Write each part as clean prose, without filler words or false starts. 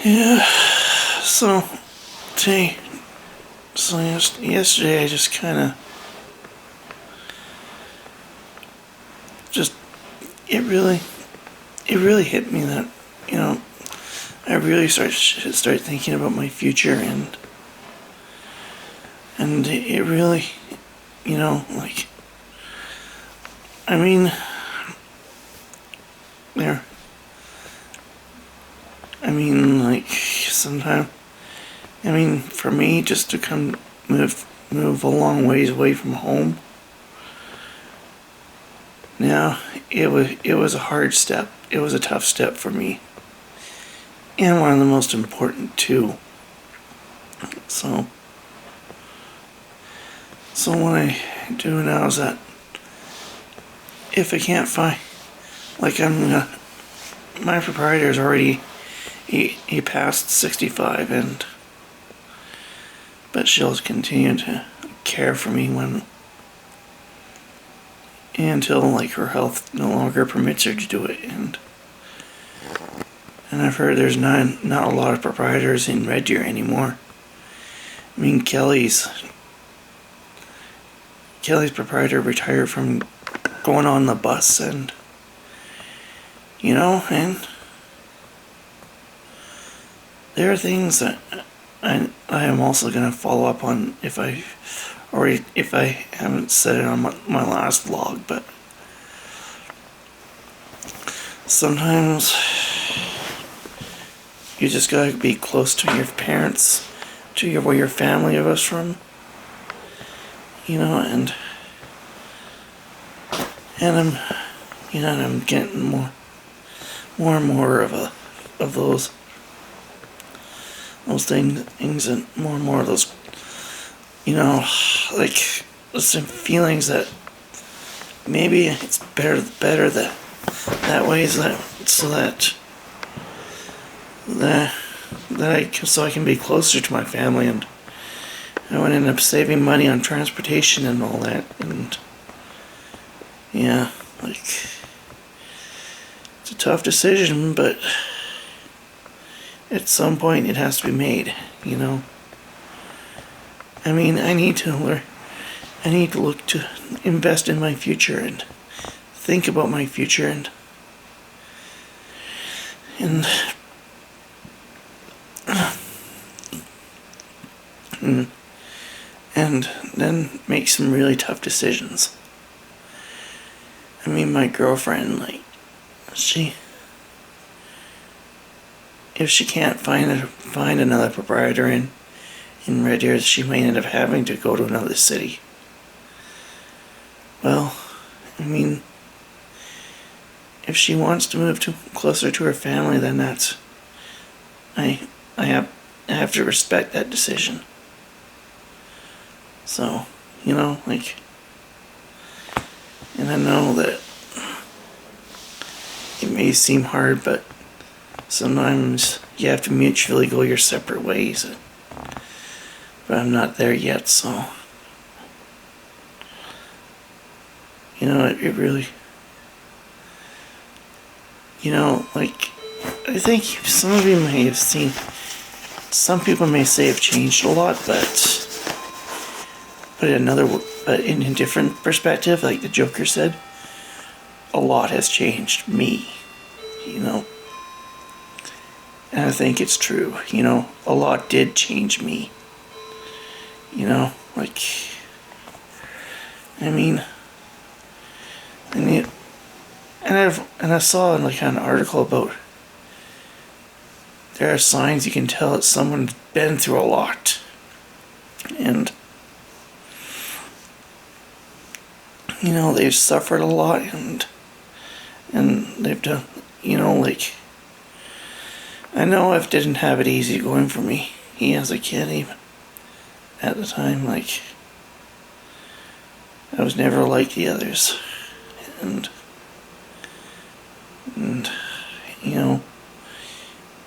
Yeah, so today, yesterday I just kind of, just, it really, it really hit me that, you know, I really start thinking about my future, and it really, like, I mean, there, like, sometimes, for me, just to move a long ways away from home. Now, it was a hard step. It was a tough step for me, and one of the most important too. So, what I do now is that if I can't find, like, my proprietor is already, he passed 65, but she'll continue to care for me until, like, her health no longer permits her to do it, and I've heard there's not a lot of proprietors in Red Deer anymore. Kelly's proprietor retired from going on the bus, and there are things that I am also going to follow up on if I haven't said it on my last vlog, but sometimes you just gotta be close to your parents, where your family was from, and I'm getting more and more of those things, and more of those, like, some feelings that maybe it's better that way, so I can be closer to my family, and I would end up saving money on transportation and all that, and yeah, like, it's a tough decision, but at some point it has to be made, I need to learn. I need to look to invest in my future and think about my future, and then make some really tough decisions. My girlfriend, like, if she can't find another proprietor in Red Deer, she may end up having to go to another city. Well, if she wants to move closer to her family, then I have to respect that decision. So, like, and I know that it may seem hard, but sometimes you have to mutually go your separate ways. But I'm not there yet, so it really, like, I think some of you may have seen, some people may say I've changed a lot, but in a different perspective, like the Joker said, a lot has changed me, and I think it's true, a lot did change me, like, and I saw, like, an article about, there are signs you can tell that someone's been through a lot, and they've suffered a lot, and they've done, like, I know I didn't have it easy going for me, as a kid, even at the time, like, I was never like the others, and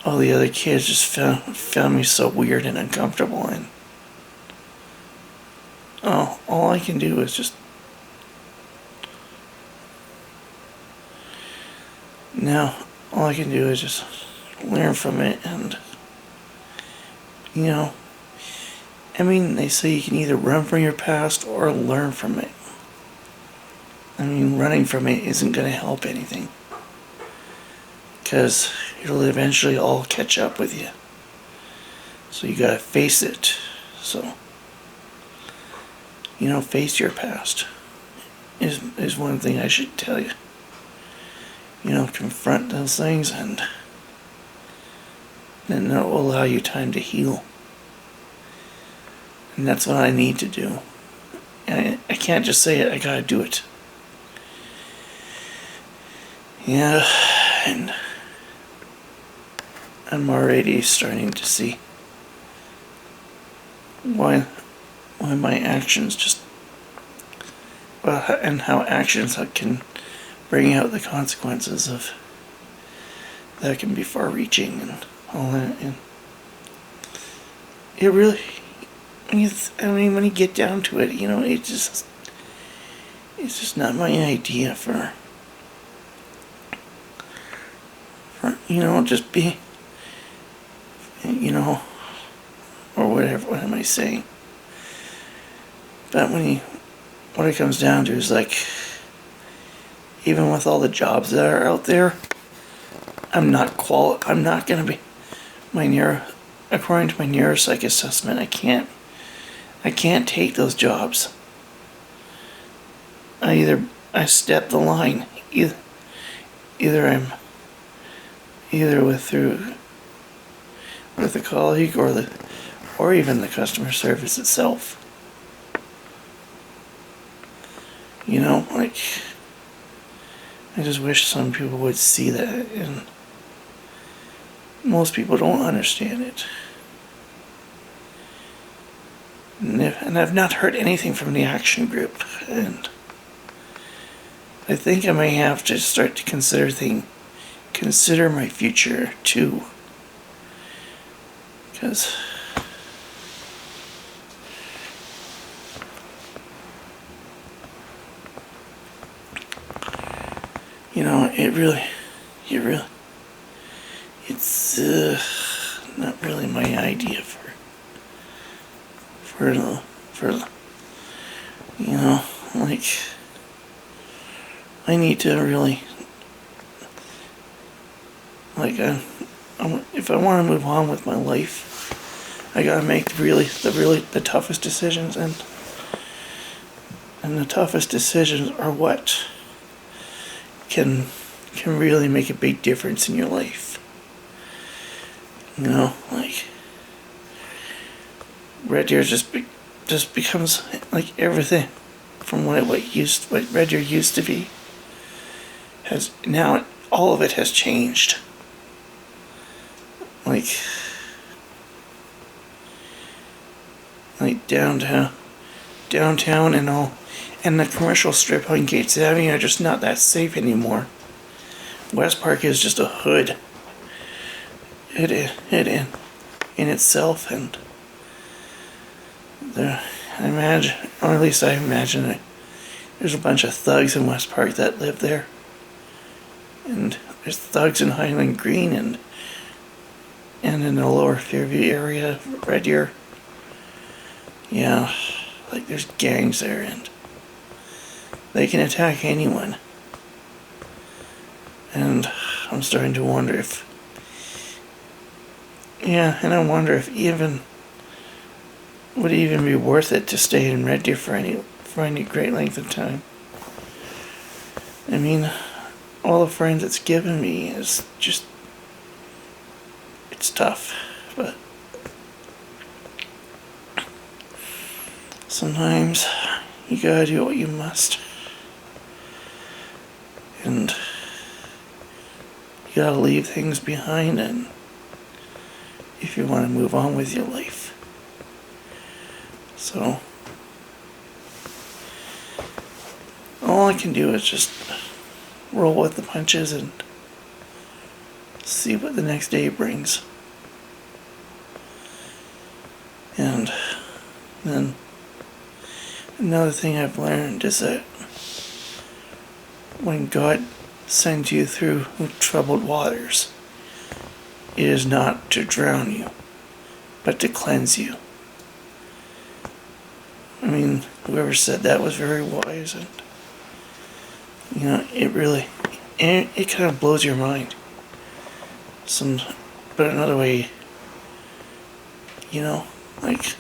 all the other kids just found me so weird and uncomfortable, and all I can do is just now, all I can do is just learn from it, and You know, I mean, they say you can either run from your past or learn from it. I mean, running from it isn't going to help anything. Because it'll eventually all catch up with you. So you gotta face it. So, face your past is one thing I should tell you. Confront those things, and then that will allow you time to heal. And that's what I need to do. I can't just say it, I gotta do it. Yeah, and I'm already starting to see why my actions just, and how actions can bring out the consequences of that can be far-reaching and all that. And it really, when you get down to it, it's just not my idea for just be, or whatever. What am I saying? But what it comes down to is, like, even with all the jobs that are out there, I'm not gonna be according to my neuropsych assessment, I can't take those jobs. I step the line. Either I'm with a colleague or even the customer service itself. I just wish some people would see that, and most people don't understand it. And I've not heard anything from the action group, and I think I may have to start to consider my future too. Because it's not really my idea for I need to really, if I want to move on with my life, I gotta make the toughest decisions, and the toughest decisions are what can really make a big difference in your life. Red Deer just becomes like everything from what Red Deer used to be. Has now all of it has changed. Like downtown and all, and the commercial strip on Gates Avenue are just not that safe anymore. West Park is just a hood. It in itself, and I imagine, or at least I imagine it. There's a bunch of thugs in West Park that live there, and there's thugs in Highland Green and in the lower Fairview area of Red Deer. Yeah, like there's gangs there, and they can attack anyone. And I'm starting to wonder if would it even be worth it to stay in Red Deer for any great length of time. I mean, all the friends it's given me is just, it's tough, but sometimes you gotta do what you must, and you gotta leave things behind, and if you want to move on with your life. So all I can do is just roll with the punches and see what the next day brings. And then another thing I've learned is that when God sends you through troubled waters, it is not to drown you, but to cleanse you. I mean, whoever said that was very wise, and it kind of blows your mind. But another way, like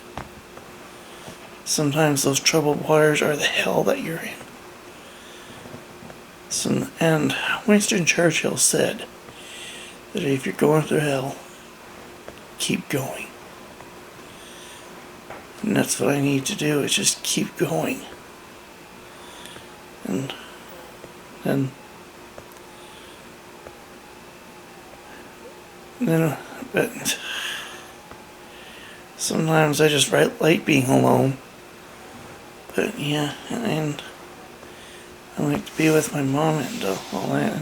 sometimes those troubled waters are the hell that you're in. And Winston Churchill said that if you're going through hell, keep going. And that's what I need to do, is just keep going. And then, but sometimes I just like being alone. But yeah, and I like to be with my mom and all that.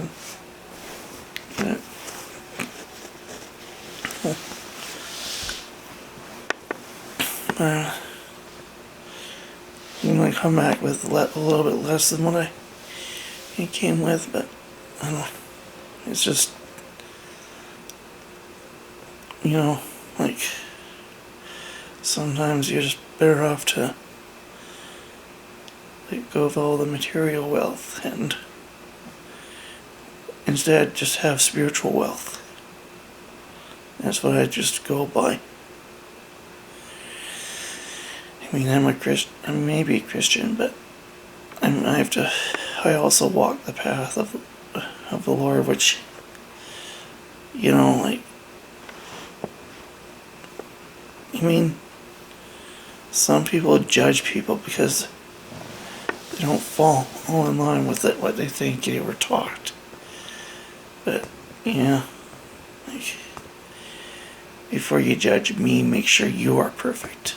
You might come back with a little bit less than what I came with, but I don't know. It's just, like sometimes you're just better off to let go of all the material wealth and instead just have spiritual wealth. That's what I just go by. I mean, I may be a Christian, but I also walk the path of the Lord, which, some people judge people because they don't fall all in line with what they think they were taught. But, before you judge me, make sure you are perfect.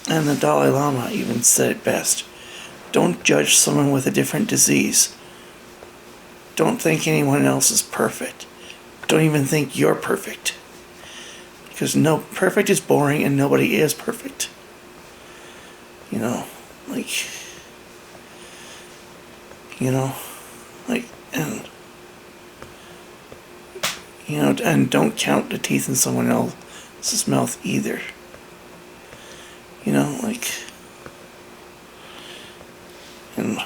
And the Dalai Lama even said it best. Don't judge someone with a different disease. Don't think anyone else is perfect. Don't even think you're perfect. Because perfect is boring and nobody is perfect. And don't count the teeth in someone else's mouth either. And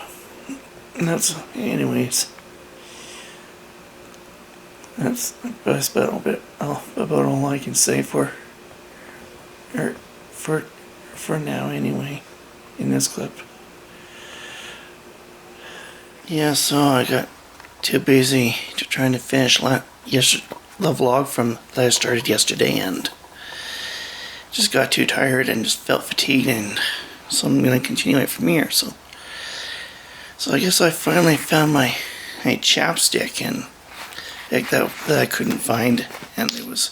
that's, anyways, that's about all I can say for now anyway, in this clip. Yeah, so I got too busy trying to finish the vlog from that I started yesterday, and just got too tired and just felt fatigued, and so I'm going to continue it from here. So I guess I finally found my chapstick and that I couldn't find, and it was,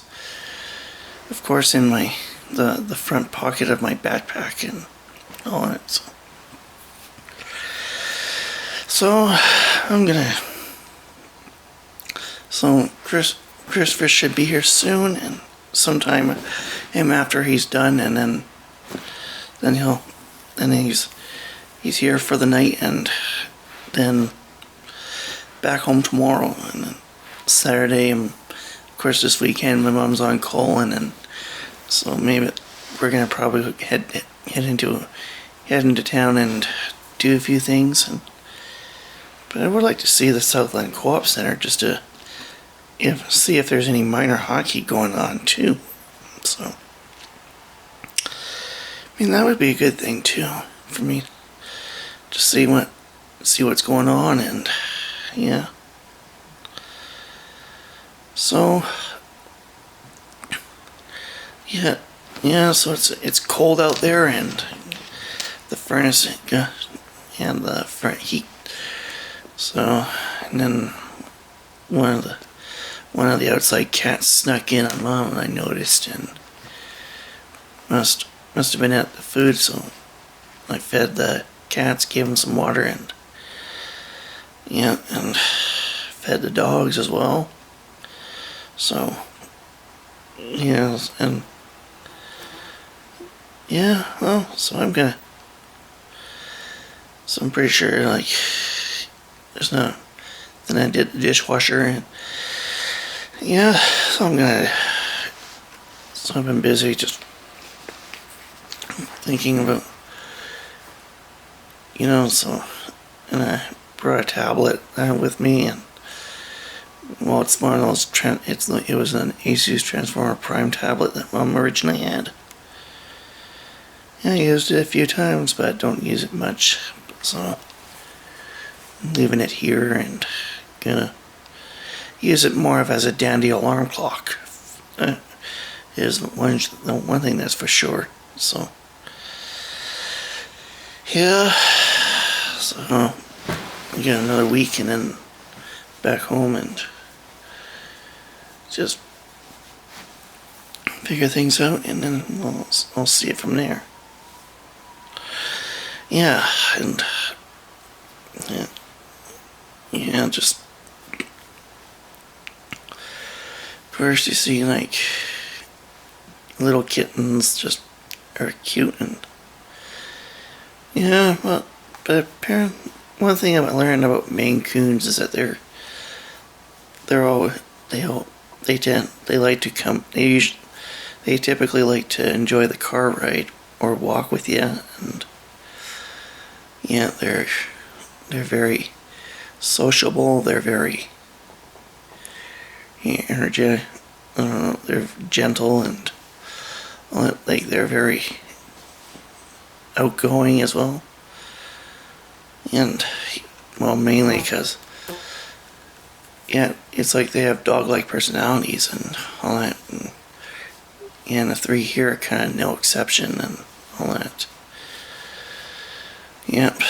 of course, in the front pocket of my backpack and all that. So Christopher should be here soon, and sometime after he's done, and then he's here for the night, and then back home tomorrow, and then Saturday, and of course this weekend my mom's on call, and so maybe we're gonna probably head into town and do a few things, but I would like to see the Southland Co-op Center just to see if there's any minor hockey going on too. So that would be a good thing too for me to see what's going on, and yeah. So so it's cold out there, and the furnace and the front heat. So, and then one of the outside cats snuck in on Mom, and I noticed, and must have been at the food, so I fed the cats, gave them some water, and fed the dogs as well. So and so I'm pretty sure there's no. Then I did the dishwasher, and so I'm gonna I've been busy just thinking about, and I brought a tablet with me, and well, it's one of those. It was an Asus Transformer Prime tablet that Mom originally had. Yeah, I used it a few times, but don't use it much. So I'm leaving it here and gonna use it more of as a dandy alarm clock. Is the one thing that's for sure. So yeah, so we got another week and then back home and just figure things out, and then I'll see it from there. Yeah, and just first you see like little kittens just are cute, and yeah, well, but apparently one thing I've learned about Maine Coons is that they typically like to enjoy the car ride or walk with you, and yeah, they're very sociable. They're very energetic. They're gentle, and like they're very outgoing as well. And well, mainly because it's like they have dog-like personalities and all that. And the three here are kind of no exception and all that. Yep.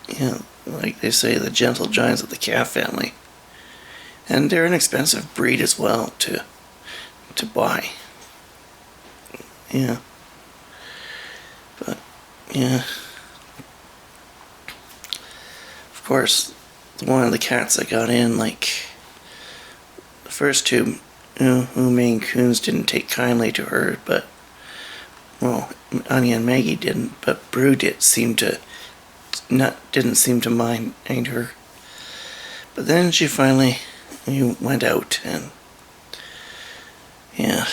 Yeah, like they say, the gentle giants of the calf family. And they're an expensive breed as well to buy. Yeah. But, yeah. Of course, one of the cats that got in, like, the first two, who Maine Coons didn't take kindly to her, but, well, Anya and Maggie didn't, but Brew didn't seem to mind her. But then she finally went out, and yeah,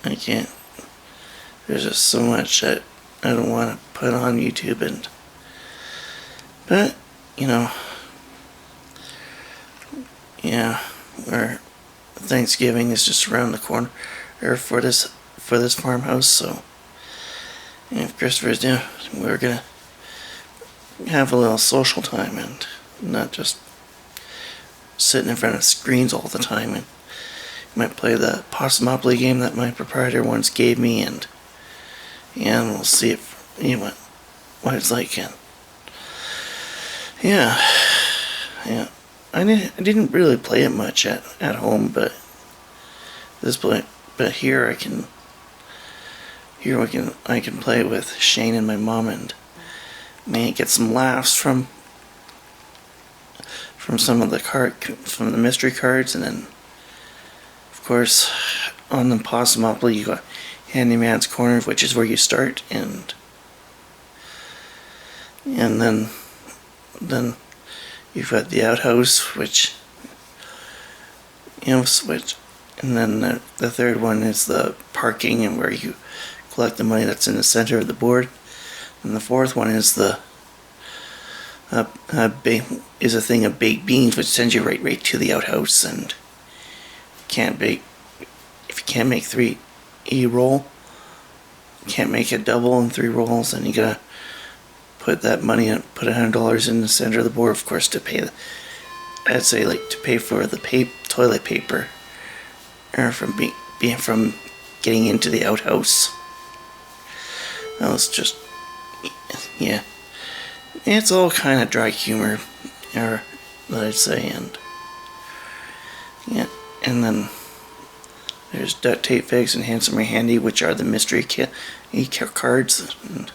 I can't. There's just so much that I don't want to put on YouTube, but our Thanksgiving is just around the corner, or for this farmhouse. So, if Christopher's down, we're gonna have a little social time and not just sitting in front of screens all the time. And might play the Possimopoly game that my proprietor once gave me, and we'll see what it's like. And yeah. I didn't really play it much at home, but here I can play it with Shane and my mom, and may get some laughs from some of the mystery cards, and then of course on the Possimopoly you got Handyman's Corner, which is where you start, and then you've got the outhouse, which switch, and then the third one is the parking, and where you collect the money that's in the center of the board, and the fourth one is a thing of baked beans, which sends you right to the outhouse. And if you can't make three, you roll. You can't make a double and 3 rolls, and you gotta put that money in, put $100 in the center of the board, of course, to pay for the toilet paper, or from getting into the outhouse. That was just, yeah. It's all kind of dry humor, or that I'd say, and yeah, and then there's Duct Tape Figs and Handsomely Handy, which are the mystery cards, and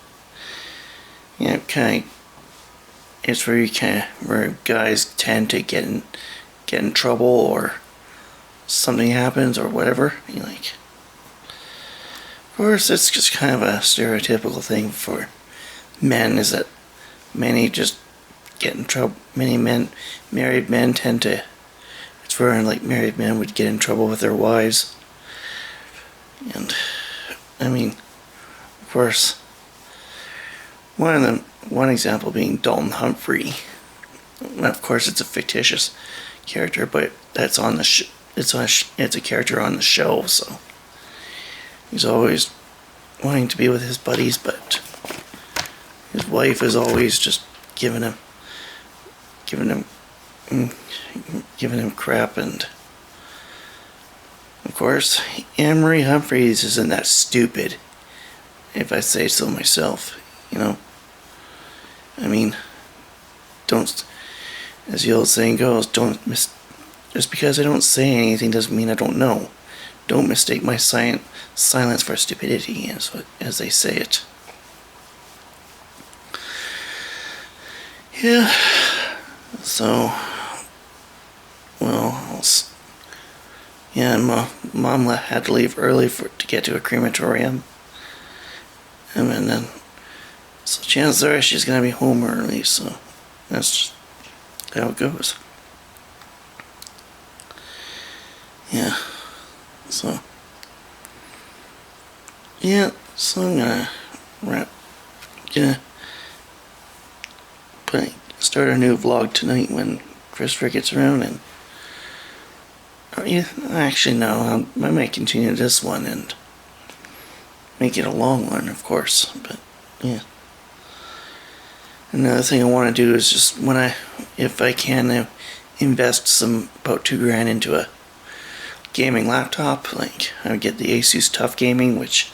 yeah, it's where guys tend to get in trouble, or something happens, or whatever. Of course, it's just kind of a stereotypical thing for men, is that many just get in trouble. Many married men tend to, it's where like married men would get in trouble with their wives. And I mean, of course, one example being Dalton Humphrey. Of course, it's a fictitious character, but that's on the it's a character on the show, so he's always wanting to be with his buddies, but his wife is always just giving him crap. And of course, Anne Marie Humphreys isn't that stupid, if I say so myself. You know, I mean, don't, as the old saying goes, just because I don't say anything doesn't mean I don't know. Don't mistake my silence for stupidity, as they say it. Yeah. So, well, yeah, Mom had to leave early to get to a crematorium. And then, so chances are she's gonna be home early, so that's just how it goes. Yeah. So, yeah, so I'm gonna start a new vlog tonight when Christopher gets around, and yeah, actually no, I might continue this one and make it a long one, of course, but yeah. Another thing I want to do is just if I can, invest about $2,000 into a gaming laptop. Like, I would get the Asus TUF Gaming, which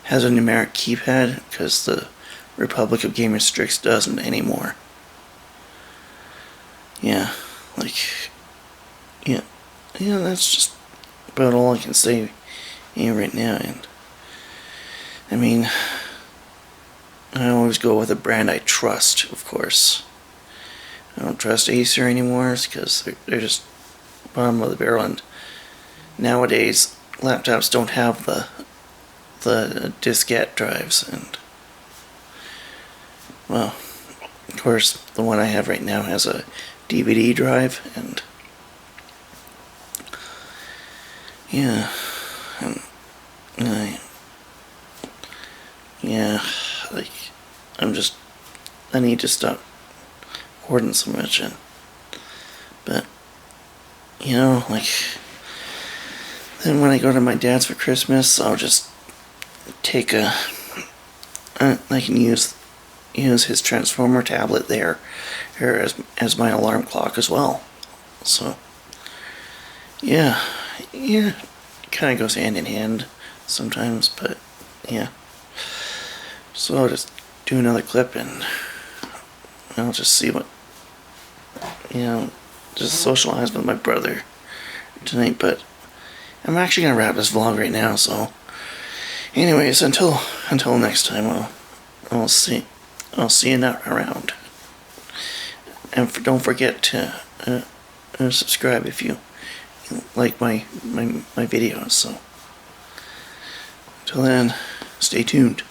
has a numeric keypad, because the Republic of Gamer Strix doesn't anymore. Yeah, like, yeah, that's just about all I can say here right now. And I mean, I always go with a brand I trust, of course. I don't trust Acer anymore because they're just bottom of the barrel, and nowadays laptops don't have the diskette drives, and well, of course the one I have right now has a DVD drive, and yeah, and like, I need to stop hoarding so much. But you know, like, then when I go to my dad's for Christmas, I'll just take I can use his transformer tablet here as my alarm clock as well. So yeah, it kind of goes hand in hand sometimes, but yeah. So I'll just do another clip, and I'll just see what, just socialize with my brother tonight. But I'm actually gonna wrap this vlog right now, so anyways, until next time, I'll see you around. And don't forget to subscribe if you like my videos. So until then, stay tuned.